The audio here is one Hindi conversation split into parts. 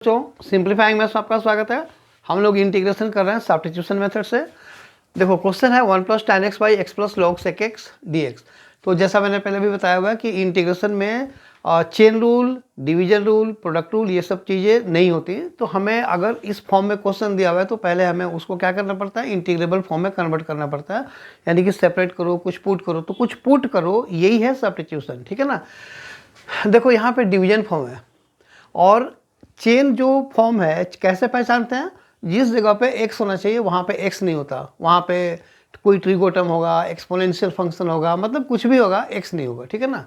बच्चों सिंप्लीफाइंग मैथ्स में आपका स्वागत है। हम लोग इंटीग्रेशन कर रहे हैं सब्स्टिट्यूशन मेथड से। देखो क्वेश्चन है 1 + tan x / x + log sec x dx। तो जैसा मैंने पहले भी बताया हुआ है कि इंटीग्रेशन में chain rule, division rule, product rule ये सब चीज़ें नहीं होती। तो हमें अगर इस फॉर्म में क्वेश्चन दिया हुआ है तो पहले हमें उसको क्या करना पड़ता है, इंटीग्रेबल फॉर्म में कन्वर्ट करना पड़ता है। यानी कि सेपरेट करो, कुछ पुट करो। तो कुछ पुट करो, यही है सब्स्टिट्यूशन, ठीक है ना। देखो यहाँ पे डिवीजन फॉर्म है और चेन जो फॉर्म है कैसे पहचानते हैं, जिस जगह पे x होना चाहिए वहाँ पे x नहीं होता, वहाँ पे कोई ट्रिगोटम होगा, एक्सपोनेंशियल फंक्शन होगा, मतलब कुछ भी होगा, x नहीं होगा, ठीक है ना।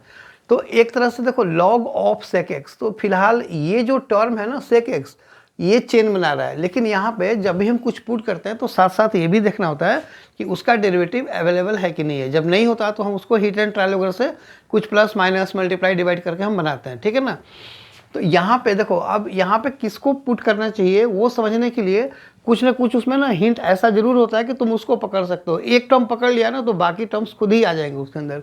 तो एक तरह से देखो log ऑफ sec x, तो फिलहाल ये जो टर्म है ना sec x, ये चेन बना रहा है। लेकिन यहाँ पे जब भी हम कुछ पुट करते हैं तो साथ साथ ये भी देखना होता है कि उसका डेरिवेटिव अवेलेबल है कि नहीं है। जब नहीं होता तो हम उसको हिट एंड ट्रायल वगैरह से कुछ प्लस माइनस मल्टीप्लाई डिवाइड करके हम बनाते हैं, ठीक है ना। तो यहाँ पे देखो, अब यहाँ पे किसको पुट करना चाहिए वो समझने के लिए कुछ ना कुछ उसमें ना हिंट ऐसा जरूर होता है कि तुम उसको पकड़ सकते हो। एक टर्म पकड़ लिया ना तो बाकी टर्म्स खुद ही आ जाएंगे उसके अंदर।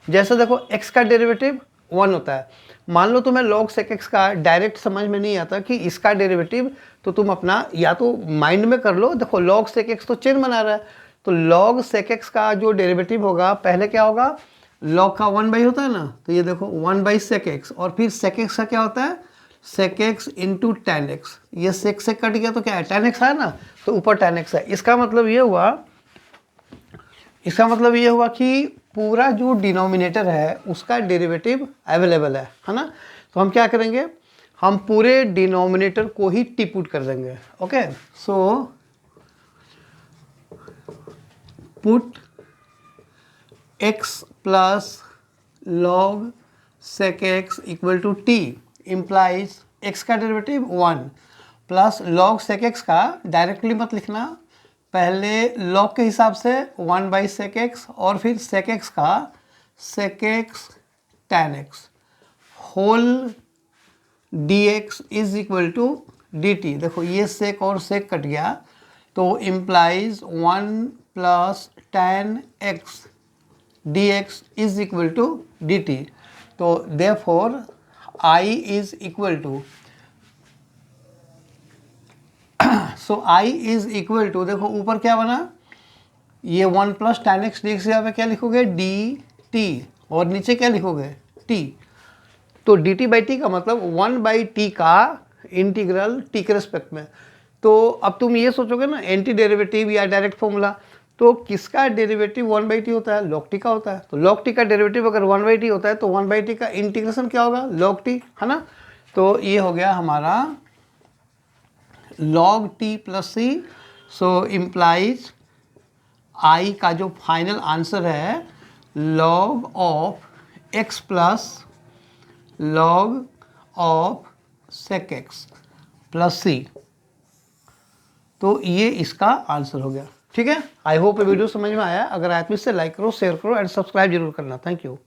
जैसे देखो x का डेरिवेटिव 1 होता है। मान लो तुम्हें log sec x का डायरेक्ट समझ में नहीं आता कि इसका डेरिवेटिव, तो तुम अपना या तो माइंड में कर लो। देखो log sec x तो चेन बना रहा है, तो log sec x का जो डेरिवेटिव होगा पहले क्या होगा, log का 1/, होता है ना। तो ये देखो 1/, sec x, और फिर sec x का क्या होता है, sec x into tan x। ये sec से कट गया तो क्या है, tan x है ना, तो ऊपर tan x है। इसका मतलब ये हुआ कि पूरा जो डिनोमिनेटर है उसका डेरिवेटिव अवेलेबल है ना। तो हम क्या करेंगे, हम पूरे डिनोमिनेटर को ही टी पुट कर देंगे। Okay, so put x plus log sec x equal to t implies x का derivative 1 plus log sec x का डायरेक्टली मत लिखना, पहले log के हिसाब से 1/, sec x और फिर sec x का sec x tan x whole dx is equal to dt। देखो ये sec और sec कट गया तो implies 1 plus tan x dx is equal to dt। तो therefore I is equal to, so I is equal to, देखो ऊपर क्या बना, ये 1 प्लस tan x dx, यहाँ पे क्या लिखोगे dt, और नीचे क्या लिखोगे t। तो dt/t का मतलब 1/t का इंटीग्रल t के रिस्पेक्ट में। तो अब तुम ये सोचोगे ना एंटी डेरिवेटिव या डायरेक्ट फॉर्मूला, तो किसका डेरिवेटिव 1/t होता है, log t का होता है। तो log t का डेरिवेटिव अगर 1/t होता है तो 1/t का इंटीग्रेशन क्या होगा, log t, है ना। तो ये हो गया हमारा log t plus c। So implies I का जो फाइनल आंसर है log of x plus log of sec x plus c। तो ये इसका आंसर हो गया, ठीक है। आई होप ये वीडियो समझ में आया। अगर आया तो इसे लाइक करो, शेयर करो एंड सब्सक्राइब जरूर करना। Thank you.